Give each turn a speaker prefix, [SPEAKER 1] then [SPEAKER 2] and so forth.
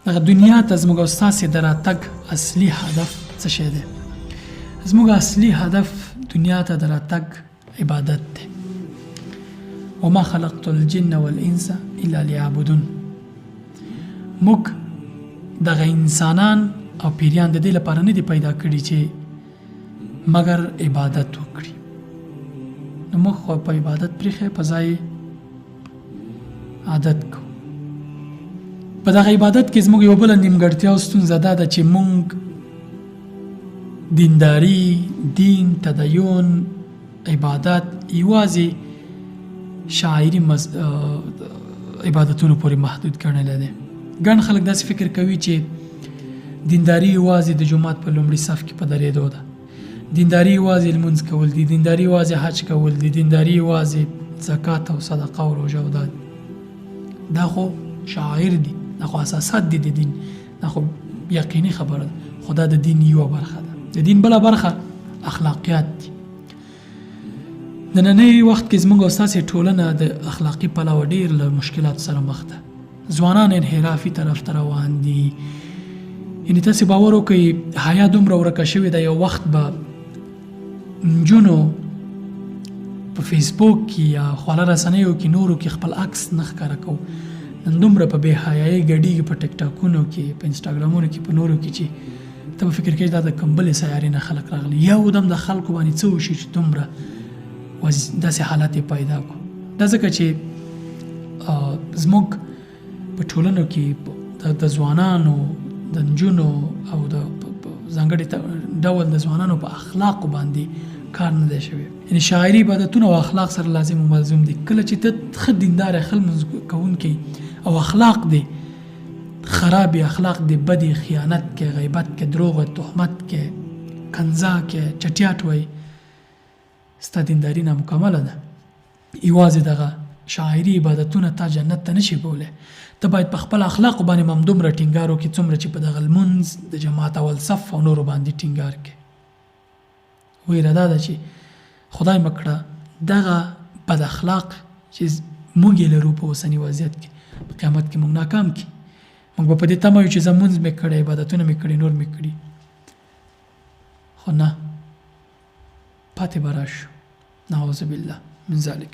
[SPEAKER 1] دغه دنیا ته زموږ او ستاسې د راتګ اصلي هدف څه شی دی؟ زموږ اصلي هدف دنیا ته د راتګ عبادت دی. وما خلقت الجن والانس الا ليعبدون. موږ دغه انسانان او پیریان د دې لپاره نه دي پیدا کړي چې مګر عبادت وکړي. نو موږ خو په عبادت پرېښی په ځای عادت کوو. په دغه عبادت کې زموږ یو بله نیمګړتیا او ستونزه دا ده چې موږ دینداري، دین، تدین، عبادت یوازې شاعري عبادتونو پورې محدود ګڼلی دی. ګڼ خلک داسې فکر کوي چې دینداري یوازې د جومات په لومړي صف کې په درېدو ده، دینداري یوازې لمونځ کول دي، دینداري یوازې حج کول دي، دینداري یوازې زکات او صدقه او روژه او دا خو شاعر دي، دا خو اساسات دي د دین، دا خو یقیني خبره ده. خو دا د دین یوه برخه ده. د دین بله برخه اخلاقیات دي. د نننی وخت کې زموږ او ستاسې ټولنه د اخلاقي پلوه ډېر له مشکلاتو سره مخ ده. ځوانان انحرافي طرف ته روان دي. یعنې تاسې باور وکړئ حیا دومره ورکه شوې ده. یو وخت به نجونو په فیسبوک کې یا خواله رسنیو کې نورو کې خپل عکس نه ښکاره کوو. نن دومره په بې حیایۍ ګډېږي په ټیک ټاکونو کې، په انسټاګرامونو کې، په نورو کې چې ته به فکر کوې دا د کوم بلې سیارې نه خلک راغلي. یو دم د خلکو باندې څه وشي چې دومره داسې حالت یې پیدا کړو. دا ځکه چې زموږ په ټولنو کې د ځوانانو، د نجونو او د ځانګړي ډول د ځوانانو په اخلاقو باندې کار نه دی شوی. یعنې شاعري عبادتونه او اخلاق سره لازم و ملزوم دي. کله چې ته ښه دیندار ښه لمونځ کوونکی او اخلاق دی خراب، اخلاق دی بد، خیانت کې، غیبت کې، دروغ، تهمت کې، کنځا کې، چټیاټ وایي، ستا دینداري نامکمله ده. یوازې دغه شاعري عبادتونه تا جنت ته نشي بولی. ته باید په خپل اخلاقو باندې هم دومره ټینګار وکړې څومره چې په دغه لمونځ د جماعت اول صف او نورو باندې ټینګار کړې. ویره دا ده چې خدای مه کړه دغه بد اخلاق چې موږ یې لرو په اوسني وضعیت کې په قیامت کې موږ ناکام کړي. موږ به په دې تمه یو چې زه لمونځ مې کړی، عبادتونه مې کړي، نور مې کړي، خو نه، پاتې به راشو. نعوذ بالله من ذلک.